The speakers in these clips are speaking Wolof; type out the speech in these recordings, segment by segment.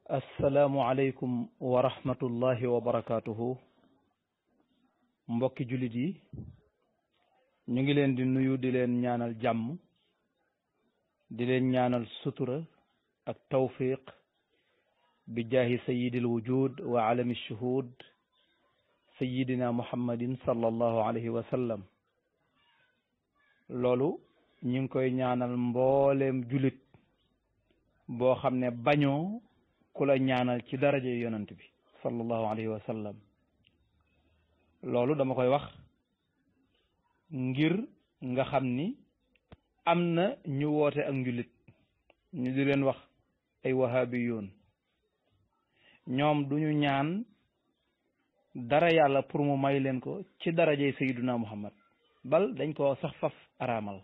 asalaamualeykum wa rahmatullahi wa barakaatuhu mbokki jullit yi ñu ngi leen di nuyu di leen ñaanal jàmm di leen ñaanal sutura ak tawfiq bi jaahi sayidil wujud wa alami shuhud sayidina muhammadin sallallahu alayhi wa sallam loolu ñu ngi koy ñaanal mbooleem jullit boo xam ne bañoo ku la ñaanal ci daraja yonent bi sallallahu alayhi wa sallam loolu dama koy wax ngir nga xam ni am na ñu woote ak njulit ñu di leen wax ay wahabiyun ñoom duñu ñaan dara yàlla pour mu may leen ko ci darajey sayyiduna muhammad bal dañ ko sax faf araamal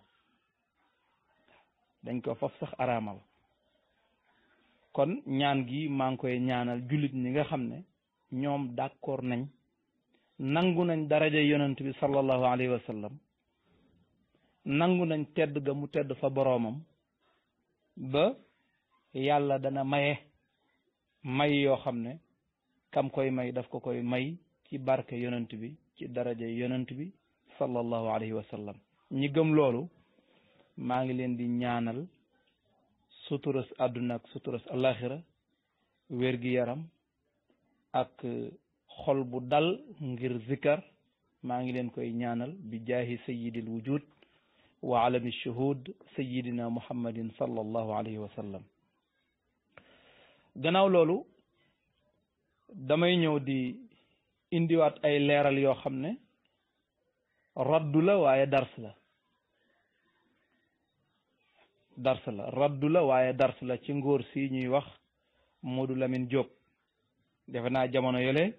kon ñaan gi maa ngi koy ñaanal jullit ñi nga xam ne ñoom d'accord nañ nangu nañ daraja yonent bi sallallahu alayhi wa sallam nangu nañ tedd ga mu tedd fa boroomam ba yàlla dana may yoo xam ne kam koy may daf ko koy may ci barke yonent bi ci daraja yonent bi sallallahu alayhi wa sallam ñi gëm loolu maa ngi leen di ñaanal suturas àdduna ak suturas alaxira wér-gi-yaram ak xol bu dal ngir zikar maa ngi leen koy ñaanal bi jaahi sayidil wujud wa alami shuhud sayidina muhammadin sallallahu alayhi wa sallam gannaaw loolu damay ñëw di indiwaat ay leeral yoo xam ne raddu la waaye dars la ci ngóor si ñuy wax Modou Lamine Diop defe naa jamono yële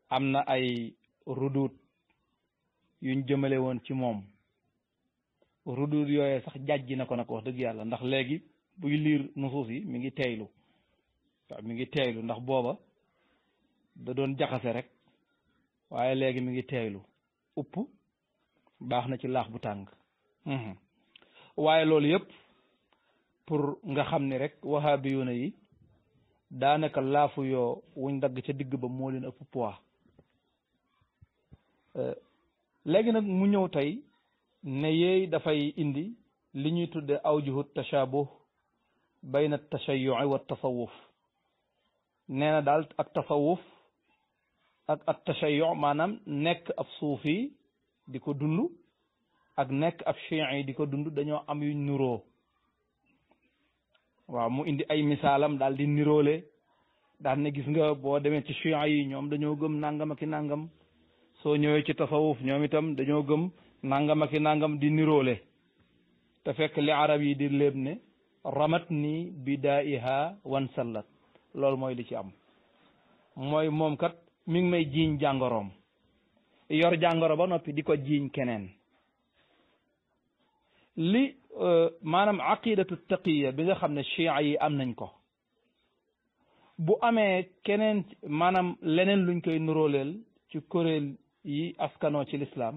am na ay ruduut yuñ jëmale woon ci moom ruduut yooyee sax jàjji na ko nag wax dëgg yàlla ndax léegi buy liir nusuus yi mi ngi teeylu ndax booba da doon jaxase rek waaye léegi mi ngi teeylu upp baax na ci laax bu tàng waaye loolu yëpp pour nga xam ni rek wahabiyuna yi daanaka laafu yoo wuñ dagg ca digg ba moo leen ëpp poids léegi nag mu ñëw tey ne yeey dafay indi li ñuy tudde awjuhu tashabuh bayna tashayyu'i wa tasawuf nee na daal ak tasawuf ak tashayyu' maanaam nekk ab suufi di ko dund ak nekk ab chiites di ko dund dañoo am yuñ nuroo waaw mu indi ay misaalam daal di niroole daal ne gis nga boo demee ci chiites yi ñoom dañoo gëm nangam ak i nangam soo ñëwee ci tasawuf ñoom itam dañoo gëm nangam ak i nangam di niroole te fekk li arab yi di léeb ne ramat ni bidaiha wan sallat loolu mooy li ci am mooy moom kat mi ngi may jiiñ jàngoroom yor jàngoro ba noppi di ko jiiñ keneen li maanaam aqidatu taqiya bi nga xam ne chia yi am nañ ko bu amee keneen maanaam leneen luñ koy nuróoleel ci kuréel yi askanoo ci lislaam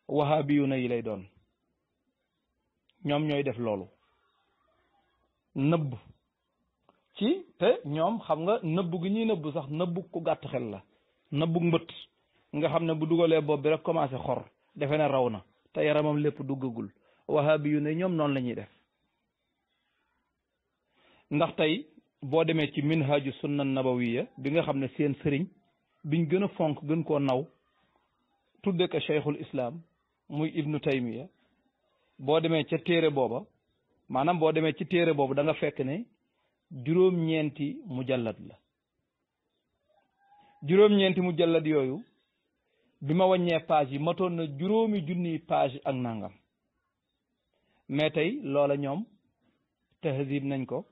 wahabiyuna yi lay doon ñoom ñooy def loolu nëbb ci te ñoom xam nga nëbb gi ñuy nëbb sax nëbb ku gàtt xel la nëbb mbët nga xam ne bu dugalee bopp bi rek commencé xor defe ne raw na te yaramam lépp duggagul wahabi yu ne ñoom noonu la ñuy def ndax tey boo demee ci minhaju sunna nabawiya bi nga xam ne seen sëriñ biñ gën a fonk gën koo naw tudde ko cheikhul islam muy ibnu taymiya boo demee ca téere booba maanaam boo demee ci téere boobu da nga fekk ne juróom-ñeenti mujallad la juróom-ñeenti mujallad yooyu bi ma wàññee page yi matoon na juróomi junniy page ak nangam mais tey loola ñoom tahzib nañ ko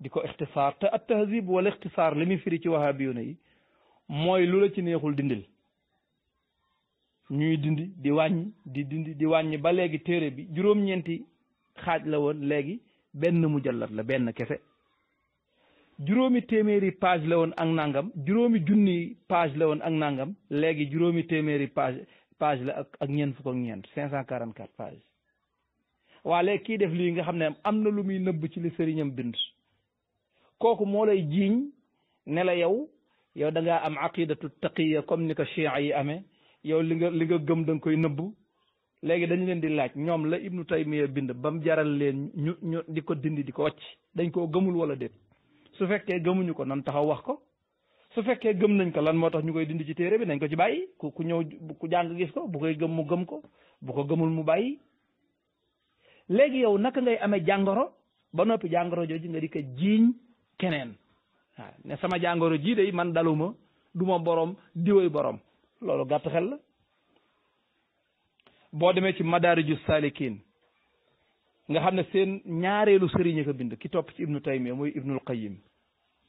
di ko ixtisaar te at tahzib wala ixtisaar li muy firi ci wahabiyuna yi mooy lu la ci neexul dindil ñuy dindi di wàññi di dindi di wàññi ba léegi téere bi juróom-ñeenti xaaj la woon léegi benn mujallad la benn kese juróomi téeméeri page la woon ak nangam juróomi junni page la woon ak nangam léegi juróomi téeméeri page la ak ñeent fukk ak ñeent 544 page waa léegi kii def lii nga xam ne am na lu muy nëbb ci li sëriñam bind kooku moo lay jiiñ ne la yow da ngaa am aqidatu taqiya comme ni ko chia yi amee yow li nga gëm da nga koy nëbbu. léegi dañ leen di laaj ñoom la Ibnu Taymiya bind ba mu jaral leen ñu di ko dindi di ko wàcc dañ koo gëmul wala déet su fekkee gëmuñu ko nan taxaw wax ko su fekkee gëm nañ ko lan moo tax ñu koy dindi ci téere bi nañ ko ci bàyyi ku ñëw ku jàng gis ko bu koy gëm mu gëm ko bu ko gëmul mu bàyyi. léegi yow naka ngay amee jàngoro ba noppi jàngoro jooju nga di ko jiiñ keneen waaw ne sama jàngoro jii day man daluma du ma borom diwoy borom loolu gàtt xel la. boo demee ci madaariju saalikin nga xam ne seen ñaareelu sëriñ ko bind ki topp ci Ibnu Taymiya mooy Ibnul Qayyim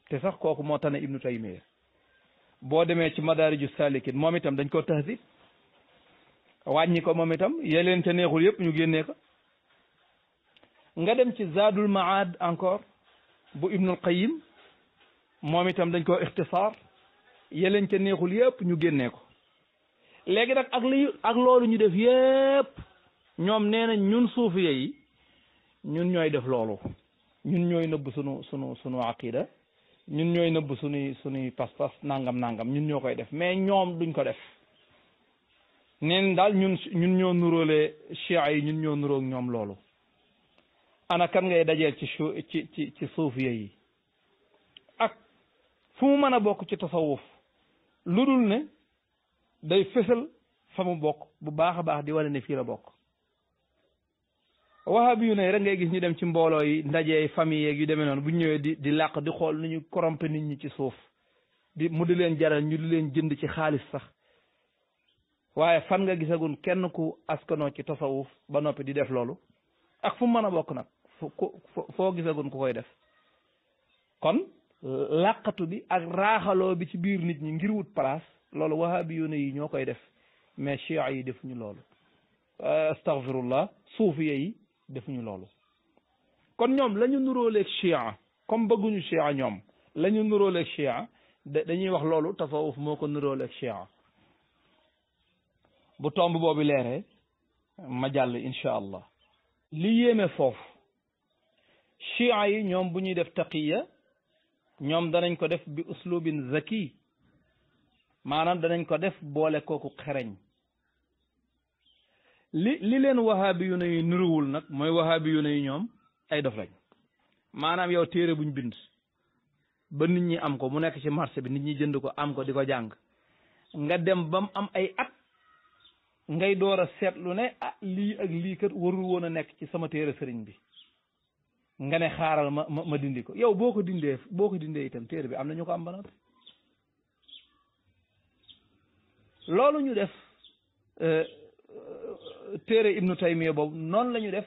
te sax kooku moo tane Ibnu Taymiya boo demee ci madaariju saalikin moom itam dañ ko tahdib wàññi ko moom itam yeleen te neexul yëpp ñu génnee ko. nga dem ci Zaadul Maad encore bu Ibnul Qayyim moom itam dañ koo ixtisaar yeleen ca neexul yëpp ñu génnee ko. léegi nag ak loolu ñu def yëpp ñoom nee nañ ñun suufiya yi ñun ñooy def loolu ñun ñooy nëbb sunu aqida ñun ñooy nëbb sunuy pas-pas nangam ñun ñoo koy def mais ñoom duñ ko def. neen daal ñun ñoo nuróole chia yi ñun ñoo nuróog ñoom loolu. ana kan ngay dajeel ci suufiya yi ak fu mu mën a bokk ci tasawuf lu dul ne day fësal fa mu bokk bu baax a baax di wane ne fii la bokk. wahabi yu ne rek ngay gis ñu dem ci mbooloo yi ndaje famille yeeg yu demee noonu bu ñëwee di làq di xool ni ñu corrompre nit ñi ci suuf mu di leen jaral ñu di leen jënd ci xaalis sax waaye fan nga gisagun kenn ku askanoo ci tasawuf ba noppi di def loolu ak fu mu mën a bokk nag foo gisagun ku koy def. kon làqatu bi ak raaxaloo bi ci biir nit ñi ngir wut place loolu wahabi yu ne yi ñoo koy def mais chia yi defuñu loolu astaghfirullah suufiya yi defuñu loolu. kon ñoom la ñu nuróoleeg chia comme bëgguñu chia ñoom la ñu nuróoleeg chia dañuy wax loolu tasawuf moo ko nuróoleeg chia. bu tomb boobu leeree ma jàll incha allah. li yéeme foofu chia yi ñoom bu ñuy def taqiya ñoom danañ ko def bi uslubin zaki maanaam danañ ko def boole kooku xereñ. li leen wahabi yu ne yu nuruwul nag mooy wahabi yu ne yu ñoom ay dof lañ maanaam yow téere buñ bind ba nit ñi am ko mu nekk ci marché bi nit ñi jënd ko am ko di ko jàng nga dem ba mu am ay at ngay door a seetlu ne lii ak lii kat warul woon a nekk ci sama téere sëriñ bi nga ne xaaral ma dindi ko yow boo ko dindee itam téere bi am na ñu ko am ba noppi. loolu ñu def téere Ibnu Taymiya boobu noonu la ñu def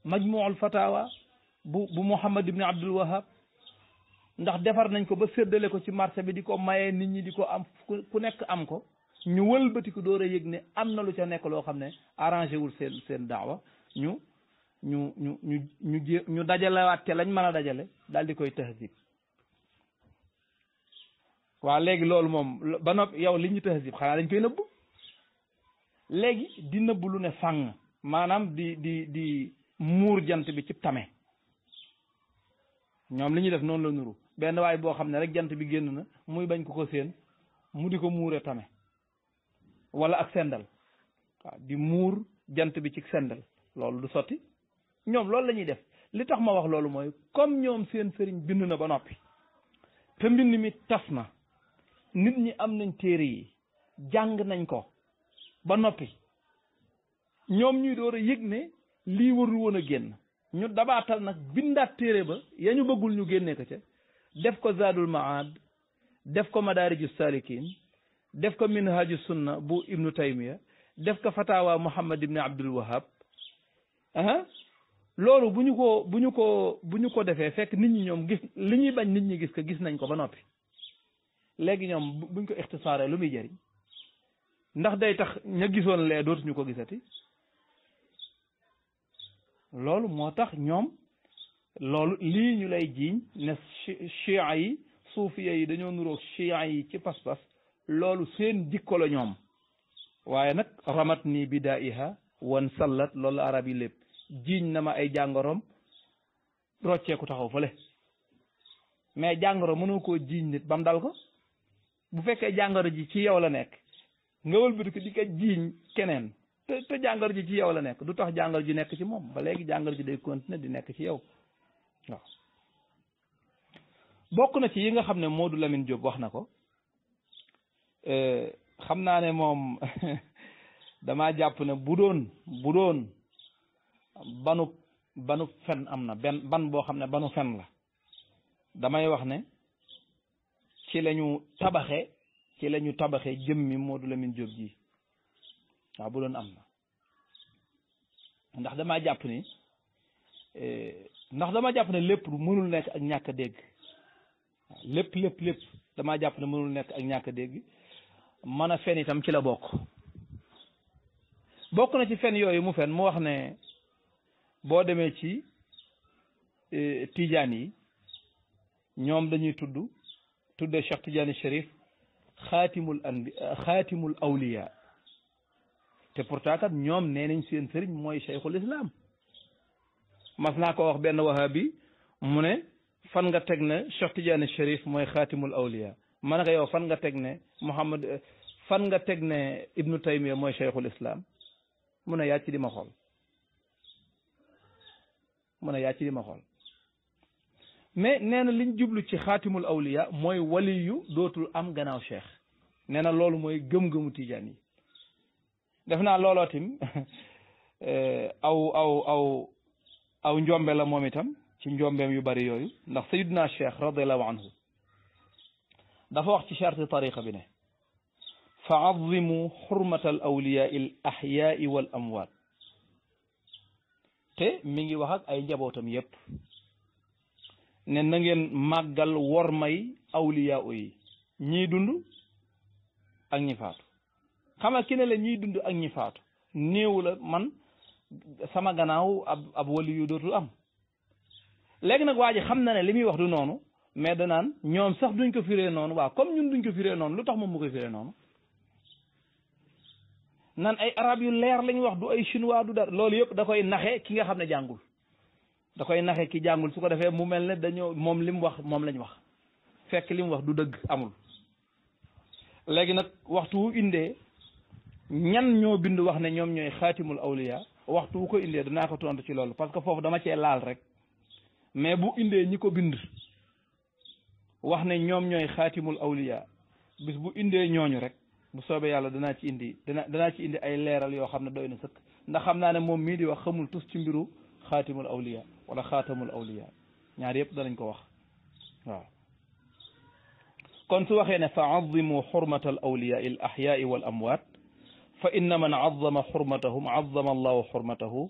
majmuul fatawa bu Muhammad ibn Abdul Wahab ndax defar nañ ko ba séddale ko ci marché bi di ko mayee nit ñi di ko am ku nekk am ko ñu wëlbati ko door a yëg ne am na lu ca nekk loo xam ne arrangé wul seen daawa ñu dajalewaat te lañ mën a dajale daal di koy tahzib. waa léegi loolu moom ba noppi yow li ñu tahzib xanaa dañ koy nëbbu léegi di nëbbu lu ne fàng maanaam di muur jant bi ci tame ñoom li ñuy def noonu la nuru benn waay boo xam ne rek jant bi génn na muy bañ ko séen mu di ko muure tame wala ak sendal waaw di muur jant bi ci sendal loolu du sotti ñoom loolu la ñuy def. li tax ma wax loolu mooy comme ñoom seen sëriñ bind na ba noppi te mbind mi tas na nit ñi am nañ téere yi jàng nañ ko ba noppi ñoom ñuy door a yëg ne lii warul woon a génn ñu dabaatal nag bindaat téere ba ya ñu bëggul ñu génnee ko ca def ko Zaadul Maad def ko Madaariju Saalikiin def ko Minhaaju Sunna bu Ibnu Taymiya def ko Fatawa Muhammad ibn Abdul Wahab loolu bu ñu ko defee fekk nit ñi ñoom gis li ñuy bañ nit ñi gis ko gis nañ ko ba noppi léegi ñoom buñ ko ixtisaaree lu muy jëriñ ndax day tax ña gisoon lee dootuñu ko gisati loolu moo tax ñoom loolu lii ñu lay jiiñ ne chia yi suufiya yi dañoo nuroog chia yi ci pas-pas loolu seen jikko la ñoom waaye nag ramat nii bidaiha wan sallat loolu arab yi lépp jiiñ na ma ay jàngoroom rocceeku taxaw fële mais jàngoro mënoo koo jiiñ nit ba mu dal ko. bu fekkee jàngoro ji ci yow la nekk nga wëlbati ko di ko jiiñ keneen te jàngoro ji ci yow la nekk du tax jàngoro ji nekk ci moom ba léegi jàngoro ji day continuer di nekk ci yow waaw. bokk na ci yi nga xam ne Modou Lamine Diop wax na ko xam naa ne moom damaa jàpp ne bu doon banu fen am na ban boo xam ne banu fen la damay wax ne ci lañu tabaxe jëmmi Modou Lamine Diop ji waaw bu doon am na ndax damaa jàpp ne lépp mënul nekk ak ñàkk a dégg lépp damaa jàpp ne mënul nekk ak ñàkk a dégg mën a fen itam ci la bokk na ci fen yooyu mu fen mu wax ne boo demee ci tijaan yi ñoom dañuy tudde Cheikh Tidiane Chérif xaatimul awliya te pourtant kat ñoom nee nañ seen sëriñ mooy cheikhul islam mas naa ko wax benn wahabi mu ne fan nga teg ne Cheikh Tidiane Chérif mooy xaatimul awliya ma ne ko yow fan nga teg ne fan nga teg ne Ibnu Taymiya mooy cheikhul islam mu ne yaa ci di ma xool mais nee na liñ jublu ci xaatimul awliya mooy waliyu dootul am gannaaw cheikh nee na loolu mooy gëm-gëmu tijaan yi def naa looloo tim aw njombe la moom itam ci njombeem yu bari yooyu ndax sayiduna cheikh radiallahu anhu dafa wax ci charte tariqa bi ne fa azimu xurmata al awliyaa al ahyaai wal amwaat te mi ngi wax ak ay njabootam yépp ne na ngeen màggal wor may awliyaa yi ñii dund ak ñi faatu xam nga ki ne la ñiy dund ak ñi faatu néew la man sama gannaaw ab wali yu dootul am léegi nag waa ji xam na ne li muy wax du noonu mais danaan ñoom sax duñ ko firee noonu waaw comme ñun duñ ko firee noonu lu tax moom mu koy firee noonu nan ay arab yu leer lañ wax du ay chinois du dara loolu yëpp da koy naxe ki nga xam ne jàngul da koy naxe ki jàngul su ko defee mu mel ne dañoo moom li mu wax moom lañ wax fekk li mu wax du dëgg amul léegi nag waxtu wu indee ñan ñoo bind wax ne ñoom ñooy xaatimul awliya waxtu wu ko indee danaa ko tontu ci loolu parce que foofu dama cee laal rek mais bu indee ñi ko bind wax ne ñoom ñooy xaatimul awliya bis bu indee ñooñu rek bu soobee yàlla danaa ci indi ay leeral yoo xam ne doy na sëkk ndax xam naa ne moom mii di wax xamul tus ci mbiru xaatimul awliya wala xaatamul awliya ñaar yëpp danañ ko wax waaw kon su waxee ne fa azimu xurmata al awliya al ahyaai wal amwaat fa inna man azama xurmatahum azama allahu xurmatahu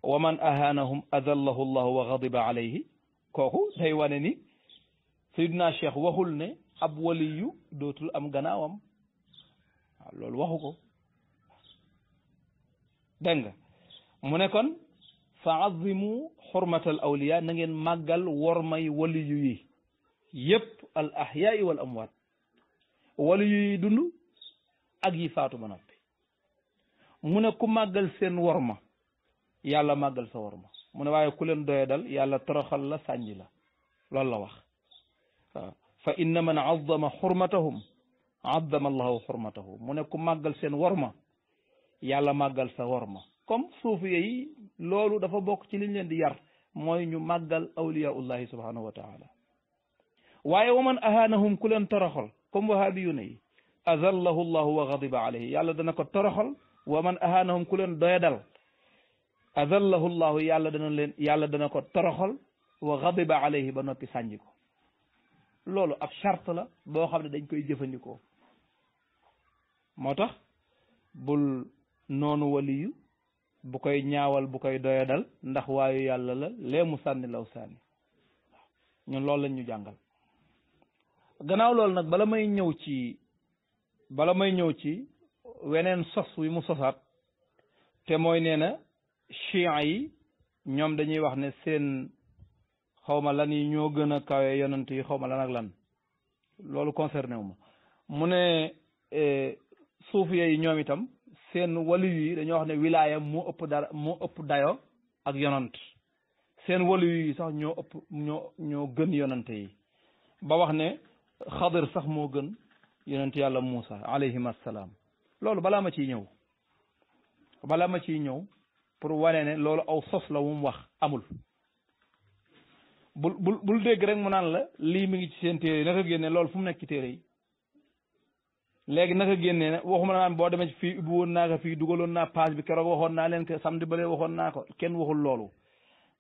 wa man ahaanahum adallahu allahu wa gadiba alayhi kooku day wane ni Seydina Cheikh waxul ne ab waliyu dootul am gannaawam waaw loolu waxu ko dégg nga mu ne kon fa azimu xurmatal awliya na ngeen màggal wormay waliyu yi yëpp al ahyaai wal amwaat waliyu yi dund ak yi faatu ba noppi mu ne ku màggal seen worma yàlla màggal sa worma mu ne waaye ku leen doye dal yàlla toroxal la sànji la loolu la wax waaw fa inna man azama xurmatahum azama allahu xurmatahu mu ne ku màggal seen worma yàlla màggal sa worma comme suufi yi loolu dafa bokk ci liñ leen di yar mooy ñu màggal awliyaullahi subhanahu wa taala waaye wa man ahaanahum ku leen toroxal comme wahabiyuna yi azallahu llahu wa gadiba alayhi yàlla dana ko toroxal wa man ahaanahum ku leen doyadal azallahu llahu yàlla dana ko toroxal wa gadiba alayhi ba noppi sànji ko loolu ab charte la boo xam ne dañ koy jëfandikoo moo tax bul noonu waliyu bu koy ñaawal bu koy doyadal ndax waayu yàlla la lee mu sànni law sànni ñun loolu lañ ñu jàngal gannaaw loolu nag bala may ñëw ci weneen sos wi mu sosaat te mooy nee na chiites yi ñoom dañuy wax ne seen xawma lan yi ñoo gën a kawe yonent yi xawma lan ak lan loolu concerné wu ma mu ne suufiya yi ñoom itam seen waliyu yi dañoo wax ne wilaaya moo ëpp dayo ak yonant seen waliyu yi sax ñoo gën yonante yi ba wax ne xadir sax moo gën yonent yàlla Muusa alayhim assalaam loolu balaa ma ciy ñëw pour wane ne loolu aw sos la mu wax amul bul dégg rek mu naan la lii mi ngi ci seen téere yi naka génne loolu fu mu nekk ci téere yi léegi naka génne ne waxuma naan boo demee ci fii ubbi woon naa ko fii dugaloon naa page bi keroog waxoon naa leen que samedi balee waxoon naa ko kenn waxul loolu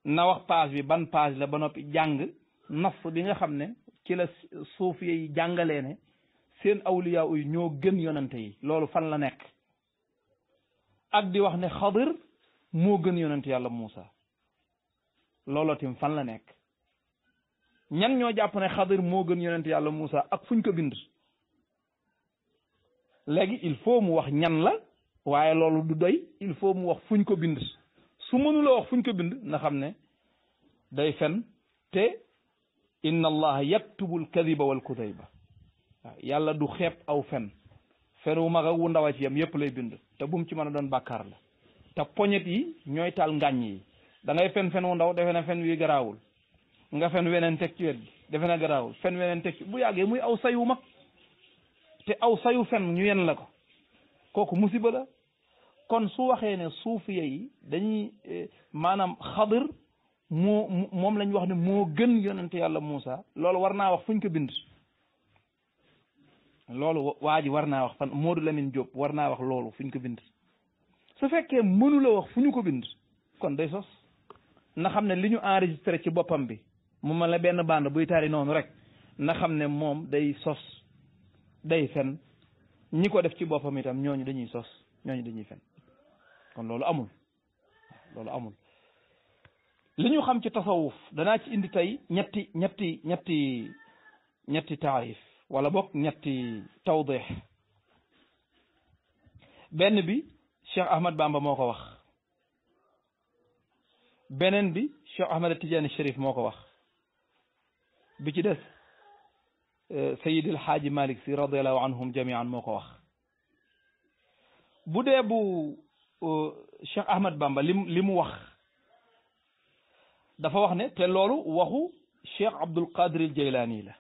na wax page bi ban page la ba noppi jàng nas bi nga xam ne ci la suufiya yi jàngalee ne seen awliya yi ñoo gën yonante yi loolu fan la nekk ak di wax ne xadir moo gën yonante yàlla Muusa looloo tim fan la nekk ñan ñoo jàpp ne xadir moo gën yonante yàlla Muusa ak fuñ ko bind léegi il faut mu wax ñan la waaye loolu du doy il faut mu wax fuñ ko bind su mënula wax fuñ ko bind na xam ne day fen te inna allaha yaktubu alkadiba walkudayba waaw yàlla du xeeb aw fen wu mag ak wu ndaw a ci yam yépp lay bind te bu mu ci mën a doon bàkkaar la te poñet yi ñooy taal ngàññ yi da ngay fen wu ndaw defe na fen wi garaawul nga fen weneen teg ci wet gi defe na garaawul fen weneen teg ci bu yàggee muy aw sayu mag te aw sayu fen ñu yen la ko kooku musiba la kon su waxee ne suufiya yi dañuy maanaam xadir moom lañ wax ne moo gën yonente yàlla Muusa loolu war naa wax fuñ ko bind loolu waa ji war naa wax fan Modou Lamine Diop war naa wax loolu fuñ ko bind su fekkee mënula wax fu ñu ko bind kon day sos na xam ne li ñu enregistré ci boppam bi mu mel ne benn bande buy taari noonu rek na xam ne moom day sos day fen ñi ko def ci boppam itam ñooñu dañuy sos ñooñu dañuy fen kon loolu amul li ñu xam ci tasawuf danaa ci indi tey ñetti taarif wala bokk ñetti tawdih benn bi Cheikh Ahmad Bamba moo ko wax beneen bi Cheikh Ahmad Tidiane Chérif moo ko wax bi ci des Sayyidil Haaji Malik Si radiyallahu anhum jamian moo ko wax bu dee bu Cheikh Ahmad Bamba li mu wax dafa wax ne te loolu waxu Cheikh Abdul Qadir al Jaylaani la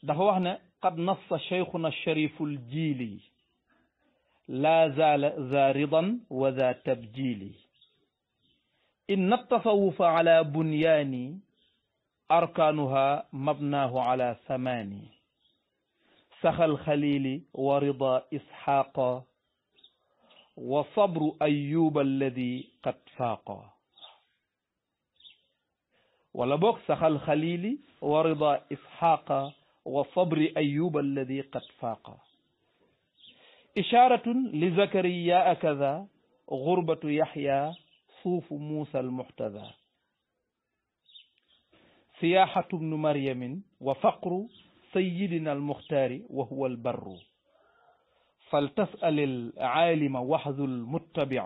dafa wax ne qad nassa cheikhuna sharifu ljili la zala za ridan wa za tabjili inna tasawufa ala bunyaani arkaanuha mabnaahu ala thamaani saxal xalili wa rida isxaaqa wa sabru ayuba alladi qad faaqa wala boog saxal xalili wa rida isxaaqa wa sabri ayuba alladi qad faaqa isharatun li zakariya kada gurbatu yaxya suufu muusa almuxtada siyaxatu bnu maryamin wa faqru sayidina almuxtaari wa huwa albarru faltasal alaalima waxdu almuttabic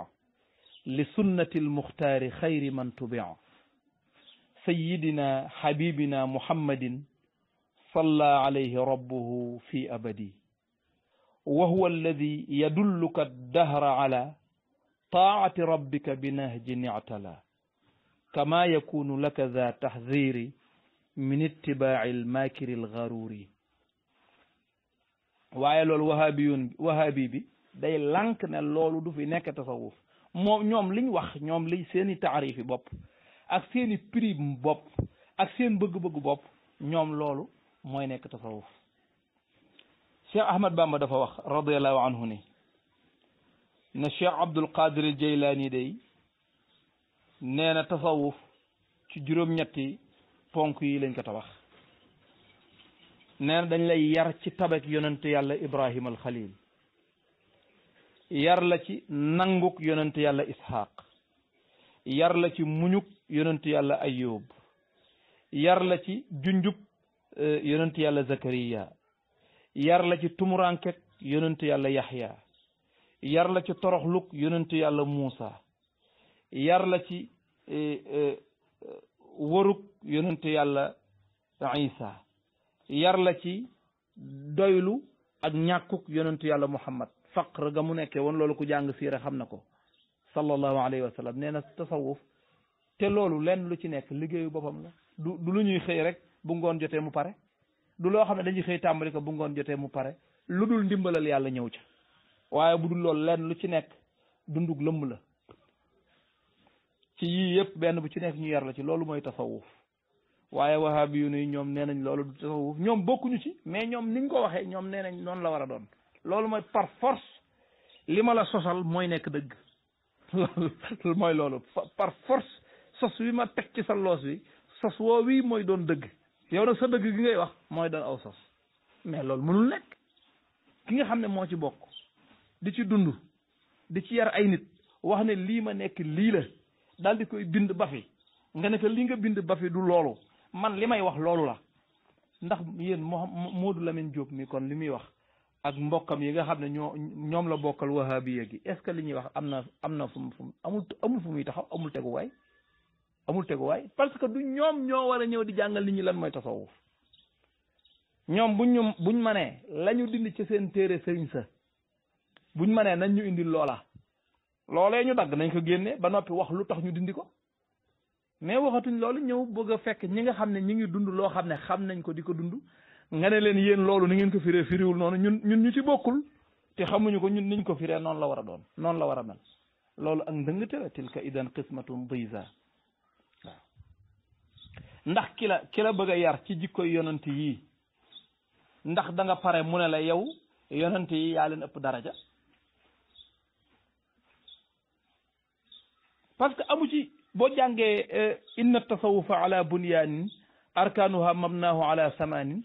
li sunnati almuxtaari xayri man tubic sayidina xabibina muhammadin salla alayhi rabbuhu fi abadi wa huwa alladi yadulluka dahra ala taati rabbika binahjin ictala kama yakunu laka za taxdiri min ittibaci almakiri algaruri waaye loolu wahabi bi day lànk ne loolu du fi nekk tasawuf moom ñoom liñ wax ñoom li seeni taarifi bopp ak seeni prix bopp ak seen bëgg-bëgg bopp ñoom loolu mooy nekk tasawuf Cheikh Ahmad Bamba dafa wax radiallahu anhu ne Cheikh Abdul Qadir al Jaylaani day nee na tasawuf ci juróom-ñetti ponk yi lañ ko tabax nee na dañ lay yar ci tabek yonente yàlla Ibrahima al Khalil yar la ci nanguk yonente yàlla Ishaq yar la ci muñuk yonente yàlla Ayub yar la ci junjub yonente yàlla Zakariya yar la ci tumurankek yonente yàlla Yaxya yar la ci toroxluk yonente yàlla Muusa yar la ci waruk yonente yàlla Isa yar la ci doylu ak ñàkkuk yonente yàlla Muhammad faqr ga mu nekkee woon loolu ku jàng siira xam na ko sallallahu alayhi wa sallam nee na tasawuf te loolu lenn lu ci nekk liggéeyu boppam la du lu ñuy xëy rek bu ngoon jotee mu pare du loo xam ne dañuy xëy tàmbali ko bu ngoon jotee mu pare lu dul ndimbalal yàlla ñëw ca waaye bu dul loolu lenn lu ci nekk dundug lëmm la ci yii yëpp benn bu ci nekk ñu yar la ci loolu mooy tasawuf waaye wahabi yu ni ñoom nee nañ loolu du tasawuf ñoom bokkuñu ci mais ñoom niñ ko waxee ñoom nee nañ noonu la war a doon loolu mooy par force li ma la sosal mooy nekk dëgg loolu mooy loolu par force sos wi ma teg ci sa loos wi sos woo wi mooy doon dëgg yow nag sa dëgg gi ngay wax mooy doon aw sos mais loolu mënul nekk ki nga xam ne moo ci bokk di ci dund di ci yar ay nit wax ne lii ma nekk lii la daal di koy bind ba fi nga ne que li nga bind ba fi du loolu man li may wax loolu la ndax yéen Modou Lamine Diop mi kon li muy wax ak mbokkam yi nga xam ne ñoom la bokkal wahabiya gi est-ce que li ñuy wax am na fu mu amul fu muy taxaw amul teguwaay parce que du ñoom ñoo war a ñëw di jàngal nit ñi lan mooy tasawuf ñoom buñ mënee la ñu dindi ci seen téere sëriñ sa buñ mënee nañ ñu indil loolee ñu dagg nañ ko génne ba noppi wax lu tax ñu dindi ko mais waxatuñ loolu ñëw bëgg a fekk ñi nga xam ne ñi ngi dund loo xam ne xam nañ ko di ko dund nga ne leen yéen loolu ni ngeen ko firee firiwul noonu ñun ñu ci bokkul te xamuñu ko ñun niñ ko firee noonu la war a doon noonu la war a mel loolu ak ndëngte la tilka idan qismatun diza waaw ndax ki la bëgg a yar ci jikkoy yonent yii ndax da nga pare mu ne la yow yonent yi yaa leen ëpp daraja parce que amu ci boo jàngee inna tasawufa ala bunyanin arkanuha mabnahu ala samanin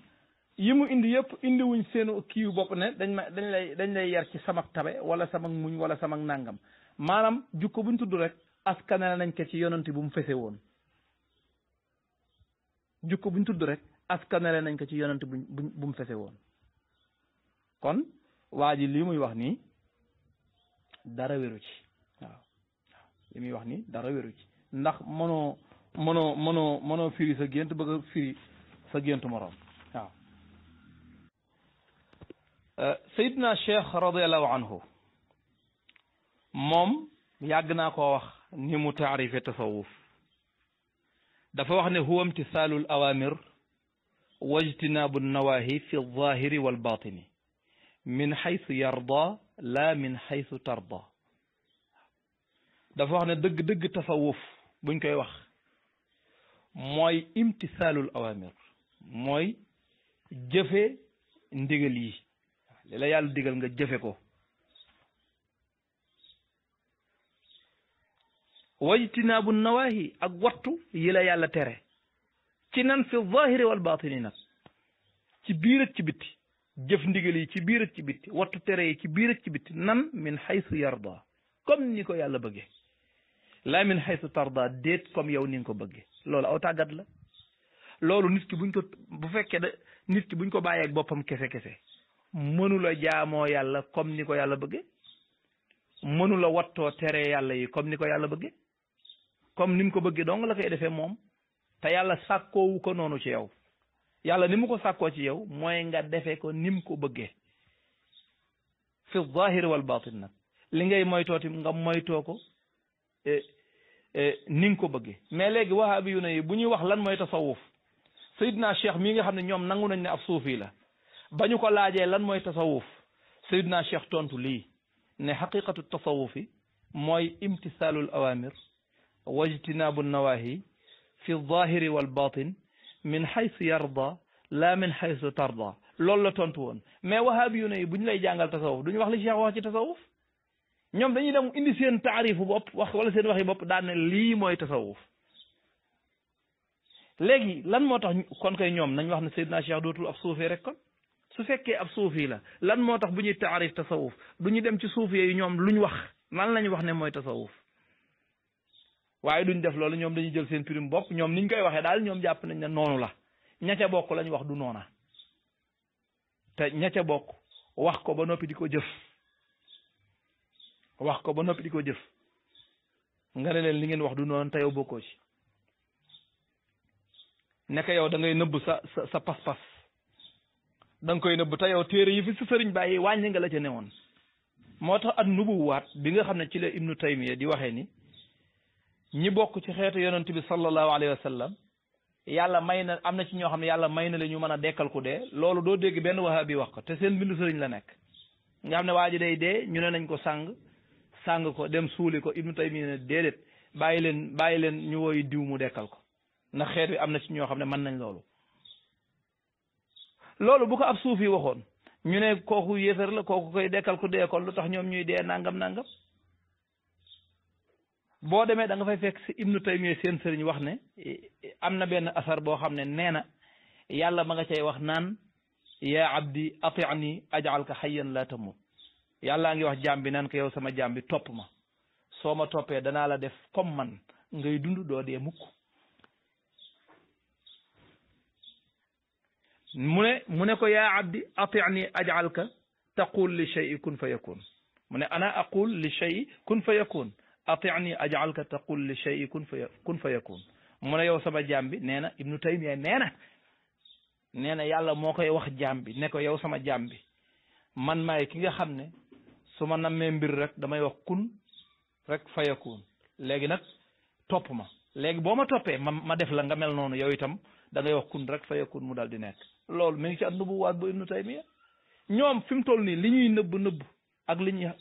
yi mu indi yëpp indi wuñ seenu kiiw bopp ne dañ lay yar ci samak tabe wala samak muñ wala samak nàngam maanaam jukko buñ tudd rek askanale nañ ko ci yonent bu mu fese woon jukko buñ tudd rek askanale nañ ko ci yonent bu mu fese woon kon waa ji lii muy wax nii dara wéru ci waaw li muy wax nii dara wéru ci ndax mënoo firi sa gént bëgg a firi sa géntu moroom waaw Seydina Cheikh radiallahu anhu moom yàgg naa koo wax ni mu taarife tasawuf dafa wax ne huwa imtisaalu l awamir wa ijtinaabu nawahi fi lzahiri walbatini min xaysu yarda la min xaysu tarda dafa wax ne dëgg-dëgg tasawuf buñ koy wax mooy imtisaalul awamir mooy jëfe ndigal yi li la yàlla digal nga jëfe ko wajtinaabu nawahi ak wattu yi la yàlla tere ci nan fi zahiri wal batini nag ci biir ak ci bitti jëf ndigal yi ci biir ak ci bitti wattu tere yi ci biir ak ci bitti nan min xaysu yarda comme ni ko yàlla bëggee la min xaysu tarda déet comme yow ni nga ko bëggee loolu aw tàggat la loolu nit ki buñ ko bu fekkee da nit ki buñ ko bàyyeeg boppam kese mënula jaamoo yàlla comme ni ko yàlla bëggee mënula wattoo tere yàlla yi comme ni ko yàlla bëggee comme ni mu ko bëggee dong la koy defee moom te yàlla sàkkoowu ko noonu ci yow yàlla ni mu ko sàkkoo ci yow mooy nga defee ko ni mu ko bëggee fi zahir wal batin nag li ngay moytooti nga moytoo ko ni nga ko bëggee mais léegi wahabi yu ne yi bu ñuy wax lan mooy tasawuf Seydina Cheikh mii nga xam ne ñoom nangu nañ ne ab suufi la ba ñu ko laajee lan mooy tasawuf Seydina Cheikh tontu lii ne xaqiqatu tasawufi mooy imtisaalul awamir wajtinaabu nawahi fi zahiri wal batin min xaysu yarda la min xaysu tarda loolu la tontu woon mais wahabi yu ne yi bu ñu lay jàngal tasawuf du ñu wax li Cheikh wax ci tasawuf ñoom dañuy dem indi seen taarifu bopp wax wala seen waxi bopp daan ne lii mooy tasawuf léegi lan moo tax kon kay ñoom nañ wax ne Seydina Cheikh dootul ab suufi rek kon su fekkee ab suufi la lan moo tax bu ñuy taarif tasawuf du ñu dem ci suufi yi ñoom luñ wax lan lañ wax ne mooy tasawuf waaye duñ def loolu ñoom dañuy jël seen pirim bopp ñoom niñ koy waxee daal ñoom jàpp nañ ne noonu la ña ca bokk lañ wax du noona te ña ca bokk wax ko ba noppi di ko jëf wax ko ba noppi di ko jëf nga ne leen li ngeen wax du noonu te yow bokkoo ci nekk yow da ngay nëbb sa pas-pas da nga koy nëbb te yow téere yi fi si sëriñ bàyyi wàññi nga la ca newoon moo tax at nubuwaat bi nga xam ne ci la ibnu taymiya di waxee ni ñi bokk ci xeetu yonent bi sallallahu alayhi wa sallam yàlla may na am na ci ñoo xam ne yàlla may na la ñu mën a dekkal ku dee loolu doo dégg benn wahabi wax ko te seen bindu sëriñ la nekk nga xam ne waa ji day dee ñu ne nañ ko sàng ko dem suuli ko Ibnu Taymiya ne déedéet bàyyi leen ñu woyu diw mu dekkal ko ndax xeet wi am na ci ñoo xam ne mën nañ loolu bu ko ab suufi waxoon ñu ne kooku yéefar la kooku koy dekkal ku dee kon lu tax ñoom ñuy dee nangam boo demee da nga fay fekk si Ibnu Taymiya seen sëriñ wax ne am na benn asar boo xam ne nee na yàlla ma nga cay wax naan yaa abdi ati'ni aj'alka hayyan la tamut yàllaa ngi wax jaam bi naan ko yow sama jaam bi topp ma soo ma toppee danaa la def comme man ngay dund doo dee mukk mu ne ko yaa abdi ati'ni aj'alka taqul li shay'i kun fa yakun mu ne ana aqul li shay'i kun fa yakun ati'ni aj'alka taqul li shay'i kun fa yakun mu ne yow sama jaam bi nee na Ibnu Taymiya nee na yàlla moo koy wax jaam bi ne ko yow sama jaam bi man maay ki nga xam ne su ma nammee mbir rek damay wax kun rek fa yakun léegi nag topp ma léegi boo ma toppee ma def la nga mel noonu yow itam da ngay wax kun rek fa yakun mu dal di nekk loolu mi ngi ci an-nubuwaat bu Ibnu Taymiya ñoom fi mu toll nii li ñuy nëbb ak li ñuy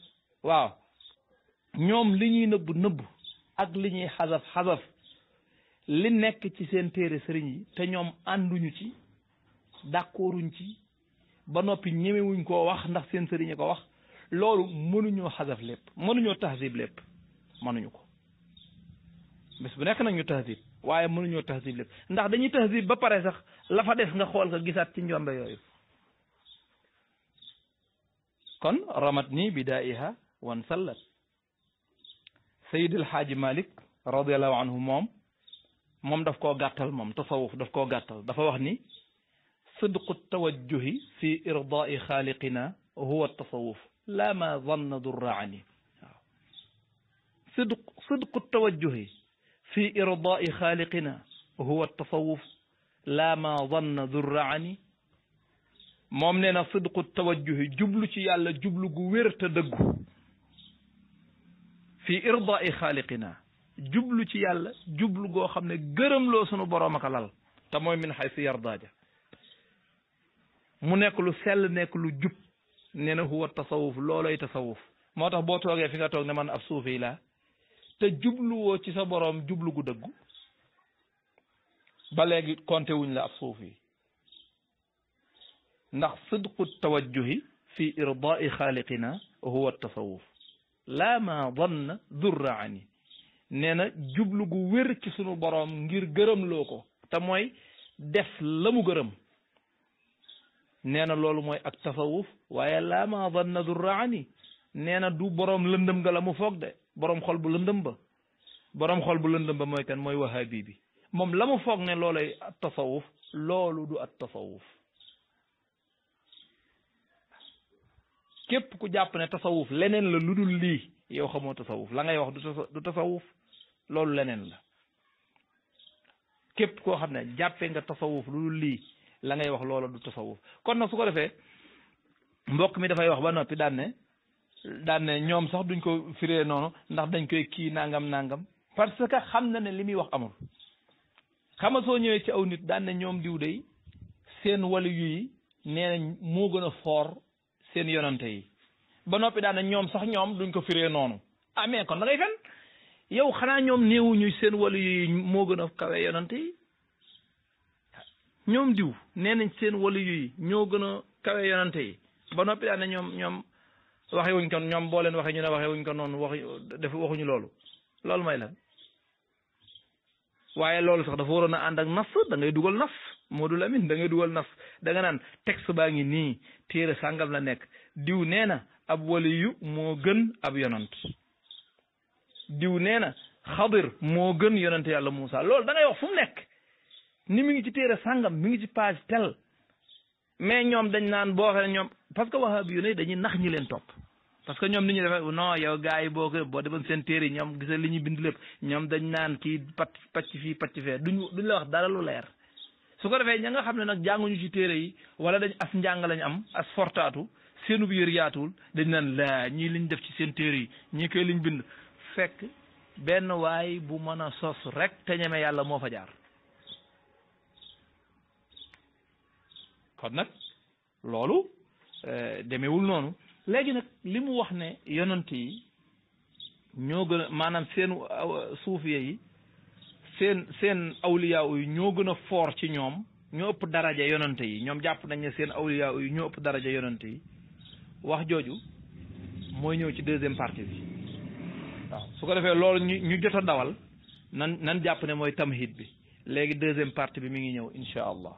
waaw ñoom li ñuy nëbb ak li ñuy xasaf li nekk ci seen téere sëriñ yi te ñoom ànduñu ci d'accorduñ ci ba noppi ñemewuñ koo wax ndax seen sëriñ yi ko wax loolu mënuñoo xasaf lépp mënuñoo tahzib lépp mënuñu ko bés bu nekk nag ñu tahzib waaye mënuñoo tahzib lépp ndax dañuy tahzib ba pare sax la fa des nga xool ko gisaat ci njombe yooyu kon ramat ni bidaiha wan sallat Sayyid El Hadji Malick radiallahu anhu moom daf koo gàttal moom tasawuf daf koo gàttal dafa wax ni sidqu tawajjuhi fi irdaai xaaliqina huwa tasawuf la ma zanna durraani waaw sidqu tawajjuhi fi irdaai xaaliqina huwa tasawuf la ma zanna durraani moom nee na sidqu tawajjuhi jublu ci yàlla jublu gu wér te dëggu fi irdaai xaaliqina jublu ci yàlla jublu goo xam ne gërëm loo sunu boroom aka lal te mooy min xaysu yardaaja mu nekk lu sell nekk lu jub nee na huwa tasawuf looloy tasawuf moo tax boo toogee fi nga toog ne man ab suufi laa te jubluwoo ci sa boroom jublu gu dëggu ba léegi konte wuñ la ab suufi ndax sidqu tawajjuhi fi irdaai xaaliqina huwa tasawuf laa ma danna durraani nee na jublu gu wér ci sunu boroom ngir gërëm loo ko te mooy def la mu gërëm nee na loolu mooy ak tasawuf waaye laa ma danna durraani nee na du boroom lëndëm nga la mu foog de boroom xol bu lëndëm ba mooy kan mooy wahabi bi moom la mu foog ne loolay at tasawuf loolu du at tasawuf képp ku jàpp ne tasawuf leneen la lu dul lii yow xamoo tasawuf la ngay wax du tasawuf loolu leneen la képp koo xam ne jàppee nga tasawuf lu dul lii la ngay wax loola du tasawuf kon nag su ko defee mbokk mi dafay wax ba noppi daan ne ñoom sax duñ ko firee noonu ndax dañ koy kii nangam parce que xam na ne li muy wax amul xama soo ñëwee ci aw nit daan ne ñoom diw day seen wali yi nee nañ moo gën a foor seen yonante yi ba noppi daan ne ñoom sax ñoom duñ ko firee noonu ah mais kon da ngay fen yow xanaa ñoom néewuñu seen wali yi moo gën a kawe yonante yi ñoom diw nee nañ seen wali yi ñoo gën a kawe yonante yi ba noppi daan ne ñoom waxe wuñ ko ñoom boo leen waxee ñu ne waxe wuñ ko noonu waxuñu loolu may lan waaye loolu sax dafa waroon a ànd ak nas da ngay dugal nas Modou Lamine da ngay dugal nas da nga naan texte baa ngi nii téere sàngam la nekk diw nee na ab waliyu moo gën ab yonant diw nee na xadir moo gën yonante yàlla Moussa loolu da ngay wax fu mu nekk ni mi ngi ci téere sàngam mi ngi ci page tel mais ñoom dañ naan boo waxee ñoom parce que wahabi yu ne dañuy nax ñi leen topp parce que ñoom ni ñu defee non yow gars yi boo demoon seen téere yi ñoom gisal li ñuy bind lépp ñoom dañ naan kii pacc fii pacc fee duñ la wax dara lu leer su ko defee ña nga xam ne nag jànguñu ci téere yi wala dañ as njàng lañ am as fortaatu seenu bi yër yaatuwul dañ naan laa ñii liñ def ci seen téere yi ñii koy liñ bind fekk benn waay bu mën a sos rek te ñeme yàlla moo fa jaar kon nag loolu demewul noonu léegi nag li mu wax ne yonent yi ñoo gën a maanaam seen suufiye yi seen awliyaa yi ñoo gën a foor ci ñoom ñoo ëpp daraja yonent yi ñoom jàpp nañ ne seen awliyaa yi ñoo ëpp daraja yonent yi wax jooju mooy ñëw ci deuxième partie bi waaw su ko defee loolu ñu jot a dawal nan jàpp ne mooy tamhid bi léegi deuxième partie bi mi ngi ñëw incha allah